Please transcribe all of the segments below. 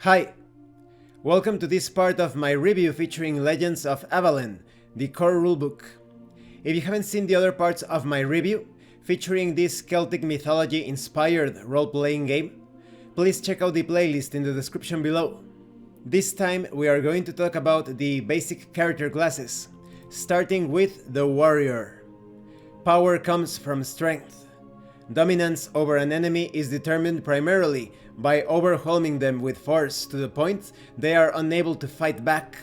Hi! Welcome to this part of my review featuring Legends of Avallen, the core rulebook. If you haven't seen the other parts of my review, featuring this Celtic mythology inspired role-playing game, please check out the playlist in the description below. This time we are going to talk about the basic character classes, starting with the warrior. Power comes from strength. Dominance over an enemy is determined primarily by overwhelming them with force to the point they are unable to fight back,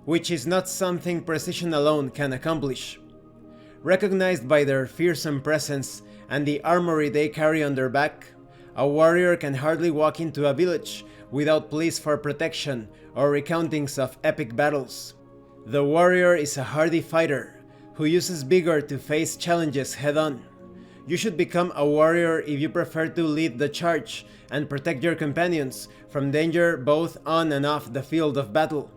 which is not something precision alone can accomplish. Recognized by their fearsome presence and the armory they carry on their back, a warrior can hardly walk into a village without pleas for protection or recountings of epic battles. The warrior is a hardy fighter who uses vigor to face challenges head-on. You should become a warrior if you prefer to lead the charge and protect your companions from danger both on and off the field of battle.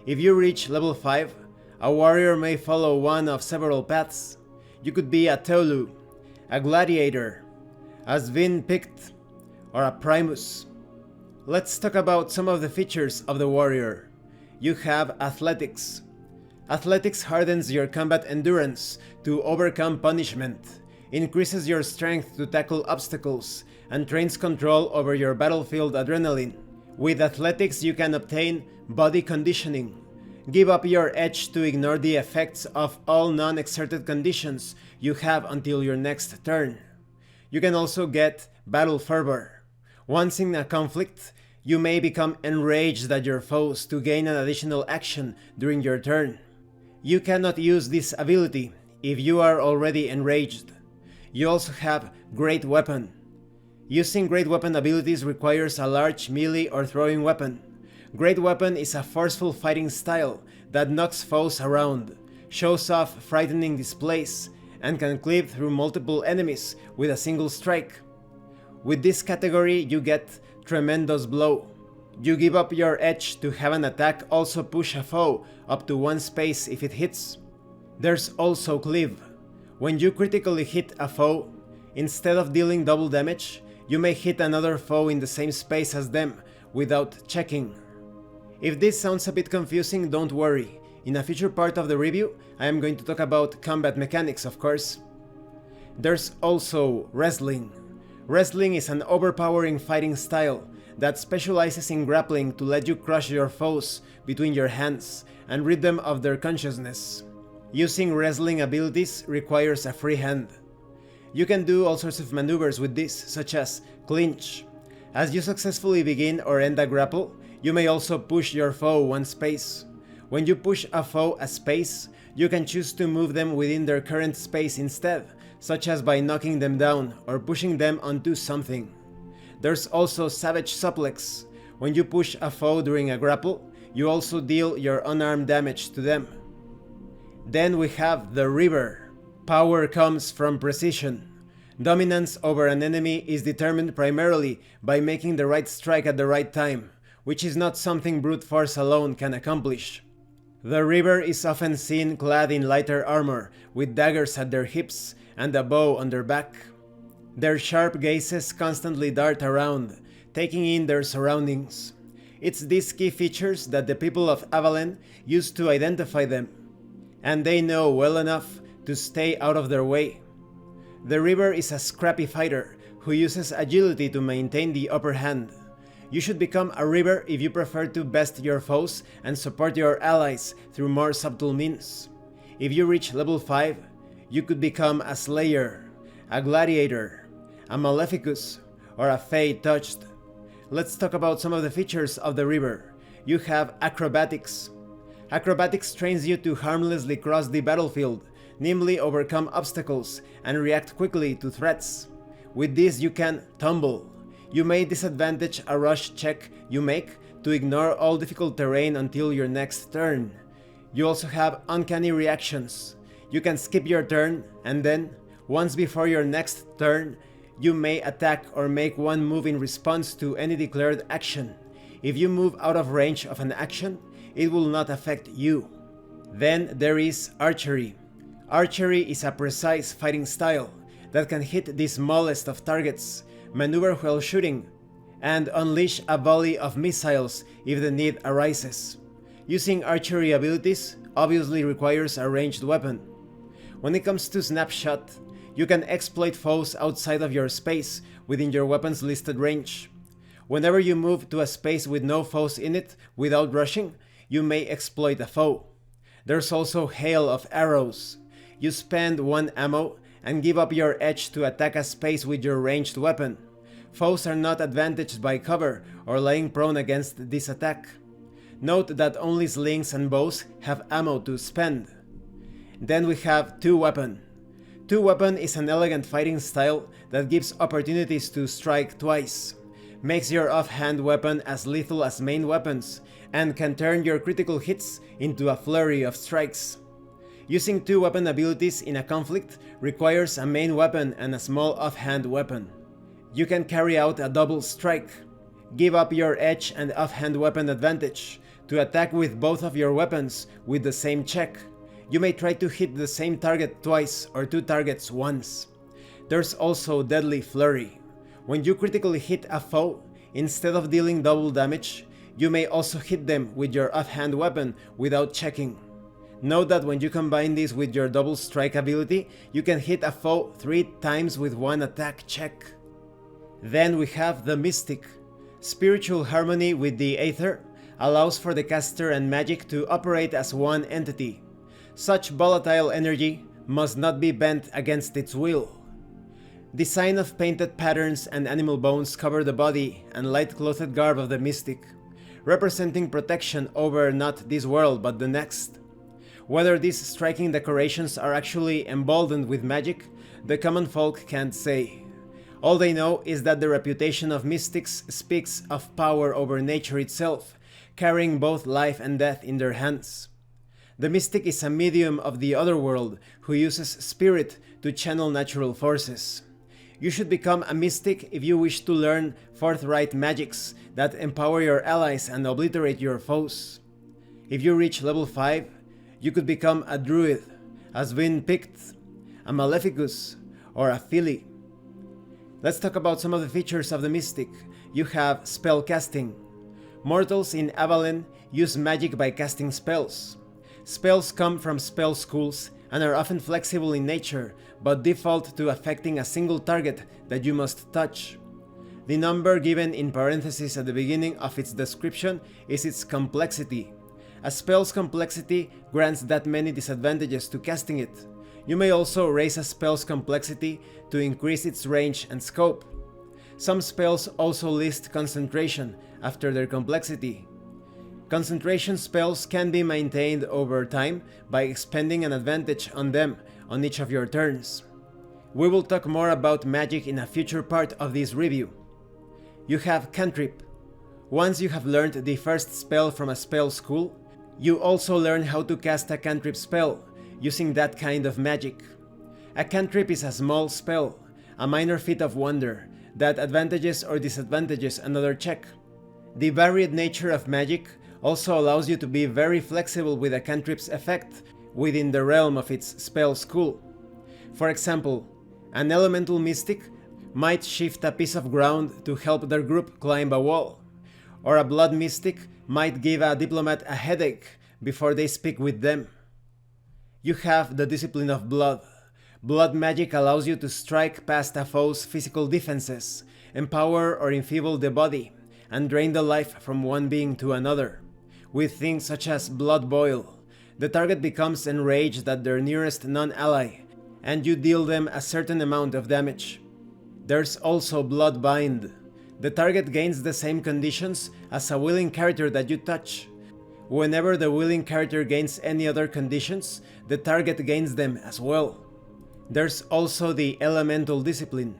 If you reach level 5, a warrior may follow one of several paths. You could be a Tolu, a gladiator, a Sven-Pict, or a Primus. Let's talk about some of the features of the warrior. You have athletics. Athletics hardens your combat endurance to overcome punishment, increases your strength to tackle obstacles, and trains control over your battlefield adrenaline. With athletics you can obtain body conditioning, give up your edge to ignore the effects of all non-exerted conditions you have until your next turn. You can also get battle fervor. Once in a conflict, you may become enraged at your foes to gain an additional action during your turn. You cannot use this ability if you are already enraged. You also have Great Weapon. Using Great Weapon abilities requires a large melee or throwing weapon. Great Weapon is a forceful fighting style that knocks foes around, shows off frightening displays, and can cleave through multiple enemies with a single strike. With this category you get Tremendous Blow. You give up your edge to have an attack also push a foe up to one space if it hits. There's also Cleave. When you critically hit a foe, instead of dealing double damage, you may hit another foe in the same space as them without checking. If this sounds a bit confusing, don't worry. In a future part of the review, I am going to talk about combat mechanics, of course. There's also Wrestling. Wrestling is an overpowering fighting style that specializes in grappling to let you crush your foes between your hands and rid them of their consciousness. Using wrestling abilities requires a free hand. You can do all sorts of maneuvers with this, such as clinch. As you successfully begin or end a grapple, you may also push your foe one space. When you push a foe a space, you can choose to move them within their current space instead, such as by knocking them down or pushing them onto something. There's also Savage Suplex. When you push a foe during a grapple, you also deal your unarmed damage to them. Then we have the River. Power comes from precision. Dominance over an enemy is determined primarily by making the right strike at the right time, which is not something brute force alone can accomplish. The River is often seen clad in lighter armor, with daggers at their hips and a bow on their back. Their sharp gazes constantly dart around, taking in their surroundings. It's these key features that the people of Avallen use to identify them, and they know well enough to stay out of their way. The River is a scrappy fighter who uses agility to maintain the upper hand. You should become a River if you prefer to best your foes and support your allies through more subtle means. If you reach level 5, you could become a Slayer, a Gladiator, a Maleficus, or a Fey Touched. Let's talk about some of the features of the River. You have Acrobatics. Acrobatics trains you to harmlessly cross the battlefield, nimbly overcome obstacles, and react quickly to threats. With this you can tumble. You may disadvantage a rush check you make to ignore all difficult terrain until your next turn. You also have Uncanny Reactions. You can skip your turn and then, once before your next turn, you may attack or make one move in response to any declared action. If you move out of range of an action, it will not affect you. Then there is Archery. Archery is a precise fighting style that can hit the smallest of targets, maneuver while shooting, and unleash a volley of missiles if the need arises. Using archery abilities obviously requires a ranged weapon. When it comes to snapshot, you can exploit foes outside of your space within your weapon's listed range. Whenever you move to a space with no foes in it without rushing, you may exploit a foe. There's also hail of arrows. You spend 1 ammo and give up your edge to attack a space with your ranged weapon. Foes are not advantaged by cover or lying prone against this attack. Note that only slings and bows have ammo to spend. Then we have 2-weapon. 2-weapon is an elegant fighting style that gives opportunities to strike twice, makes your offhand weapon as lethal as main weapons, and can turn your critical hits into a flurry of strikes. Using 2-weapon abilities in a conflict requires a main weapon and a small offhand weapon. You can carry out a double strike, give up your edge and offhand weapon advantage to attack with both of your weapons with the same check. You may try to hit the same target twice or 2 targets once. There's also Deadly Flurry. When you critically hit a foe, instead of dealing double damage, you may also hit them with your offhand weapon without checking. Note that when you combine this with your double strike ability, you can hit a foe 3 times with 1 attack check. Then we have the Mystic. Spiritual harmony with the Aether allows for the caster and magic to operate as one entity. Such volatile energy must not be bent against its will. Design of painted patterns and animal bones cover the body and light-clothed garb of the Mystic, representing protection over not this world but the next. Whether these striking decorations are actually emboldened with magic, the common folk can't say. All they know is that the reputation of mystics speaks of power over nature itself, carrying both life and death in their hands. The mystic is a medium of the other world who uses spirit to channel natural forces. You should become a mystic if you wish to learn forthright magics that empower your allies and obliterate your foes. If you reach level 5, you could become a druid, a Sven-Pict, a Maleficus, or a Fili. Let's talk about some of the features of the mystic. You have spell casting. Mortals in Avallen use magic by casting spells. Spells come from spell schools and are often flexible in nature, but default to affecting a single target that you must touch. The number given in parentheses at the beginning of its description is its complexity. A spell's complexity grants that many disadvantages to casting it. You may also raise a spell's complexity to increase its range and scope. Some spells also list concentration after their complexity. Concentration spells can be maintained over time by expending an advantage on them on each of your turns. We will talk more about magic in a future part of this review. You have Cantrip. Once you have learned the first spell from a spell school, you also learn how to cast a cantrip spell using that kind of magic. A cantrip is a small spell, a minor feat of wonder, that advantages or disadvantages another check. The varied nature of magic also allows you to be very flexible with a cantrip's effect within the realm of its spell school. For example, an elemental mystic might shift a piece of ground to help their group climb a wall, or a blood mystic might give a diplomat a headache before they speak with them. You have the discipline of blood. Blood magic allows you to strike past a foe's physical defenses, empower or enfeeble the body, and drain the life from one being to another. With things such as blood boil, the target becomes enraged at their nearest non-ally, and you deal them a certain amount of damage. There's also blood bind. The target gains the same conditions as a willing character that you touch. Whenever the willing character gains any other conditions, the target gains them as well. There's also the elemental discipline.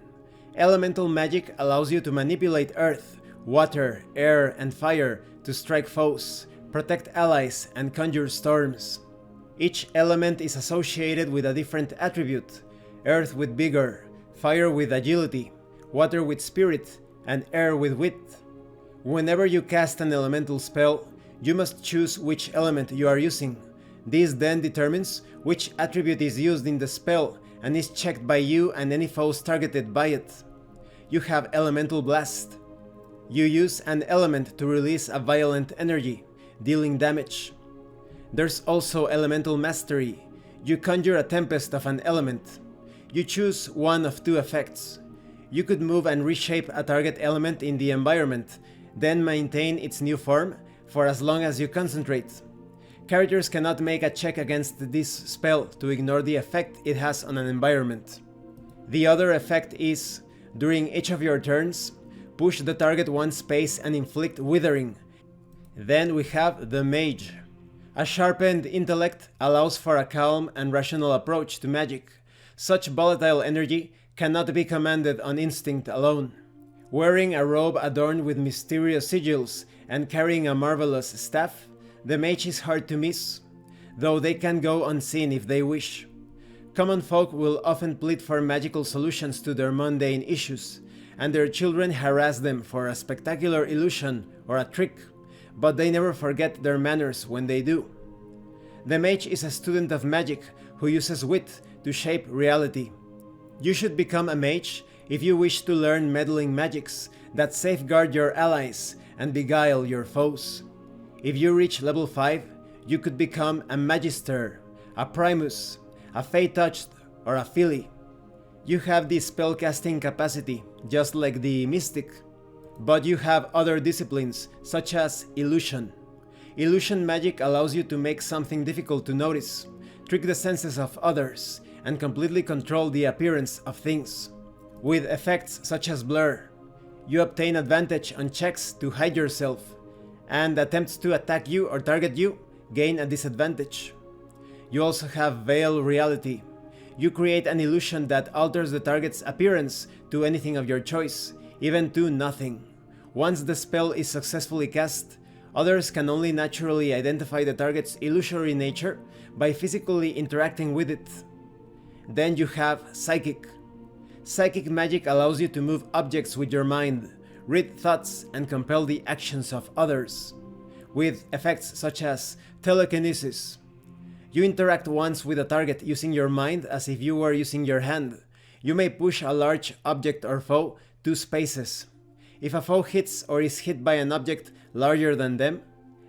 Elemental magic allows you to manipulate earth, water, air, and fire to strike foes, protect allies, and conjure storms. Each element is associated with a different attribute: earth with vigor, fire with agility, water with spirit, and air with wit. Whenever you cast an elemental spell, you must choose which element you are using. This then determines which attribute is used in the spell and is checked by you and any foes targeted by it. You have Elemental Blast. You use an element to release a violent energy, dealing damage. There's also elemental mastery. You conjure a tempest of an element. You choose one of two effects. You could move and reshape a target element in the environment, then maintain its new form for as long as you concentrate. Characters cannot make a check against this spell to ignore the effect it has on an environment. The other effect is, during each of your turns, push the target one space and inflict withering. Then we have the Mage. A sharpened intellect allows for a calm and rational approach to magic. Such volatile energy cannot be commanded on instinct alone. Wearing a robe adorned with mysterious sigils and carrying a marvelous staff, the Mage is hard to miss, though they can go unseen if they wish. Common folk will often plead for magical solutions to their mundane issues, and their children harass them for a spectacular illusion or a trick, but they never forget their manners when they do. The Mage is a student of magic who uses wit to shape reality. You should become a mage if you wish to learn meddling magics that safeguard your allies and beguile your foes. If you reach level 5, you could become a magister, a primus, a fey-touched, or a filly. You have the spellcasting capacity, just like the mystic, but you have other disciplines, such as illusion. Illusion magic allows you to make something difficult to notice, trick the senses of others, and completely control the appearance of things. With effects such as blur, you obtain advantage on checks to hide yourself, and attempts to attack you or target you gain a disadvantage. You also have veil reality. You create an illusion that alters the target's appearance to anything of your choice, even to nothing. Once the spell is successfully cast, others can only naturally identify the target's illusory nature by physically interacting with it. Then you have Psychic. Psychic magic allows you to move objects with your mind, read thoughts, and compel the actions of others, with effects such as telekinesis. You interact once with a target using your mind as if you were using your hand. You may push a large object or foe 2 spaces. If a foe hits or is hit by an object larger than them,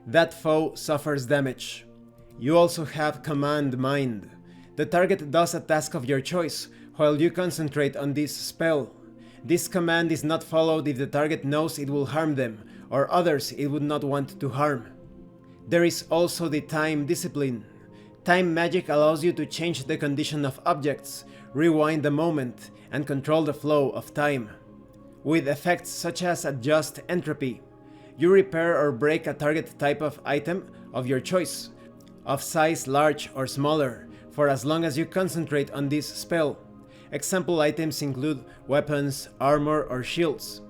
that foe suffers damage. You also have Command Mind. The target does a task of your choice while you concentrate on this spell. This command is not followed if the target knows it will harm them, or others it would not want to harm. There is also the Time Discipline. Time magic allows you to change the condition of objects, rewind the moment, and control the flow of time. With effects such as Adjust Entropy, you repair or break a target type of item of your choice, of size large or smaller, for as long as you concentrate on this spell. Example items include weapons, armor, or shields.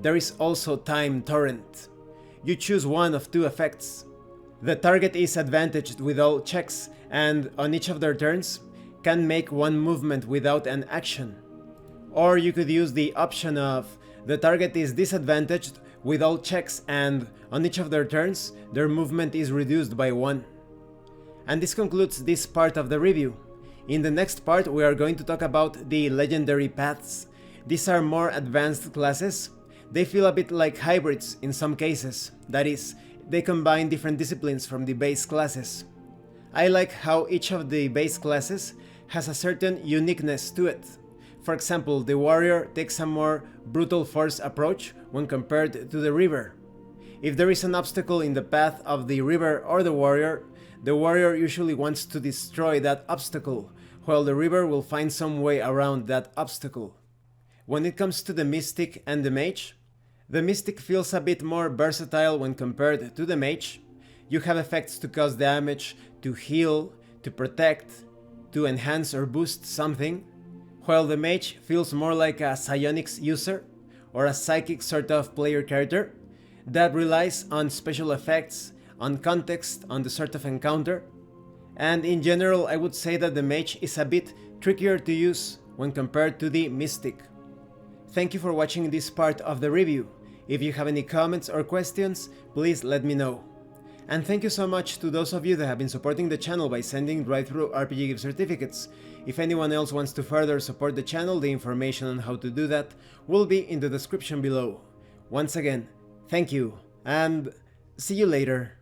There is also Time Torrent. You choose one of 2 effects. The target is advantaged with all checks and, on each of their turns, can make one movement without an action. Or you could use the option of the target is disadvantaged with all checks and, on each of their turns, their movement is reduced by 1. And this concludes this part of the review. In the next part we are going to talk about the legendary paths. These are more advanced classes. They feel a bit like hybrids in some cases, that is, they combine different disciplines from the base classes. I like how each of the base classes has a certain uniqueness to it. For example, the warrior takes a more brutal force approach when compared to the river. If there is an obstacle in the path of the river or the warrior usually wants to destroy that obstacle, while the river will find some way around that obstacle. When it comes to the mystic and the mage, the mystic feels a bit more versatile when compared to the mage. You have effects to cause damage, to heal, to protect, to enhance or boost something, while the mage feels more like a psionics user or a psychic sort of player character that relies on special effects, on context, on the sort of encounter. And in general, I would say that the mage is a bit trickier to use when compared to the mystic. Thank you for watching this part of the review. If you have any comments or questions, please let me know. And thank you so much to those of you that have been supporting the channel by sending drive-thru RPG gift certificates. If anyone else wants to further support the channel, the information on how to do that will be in the description below. Once again, thank you, and see you later.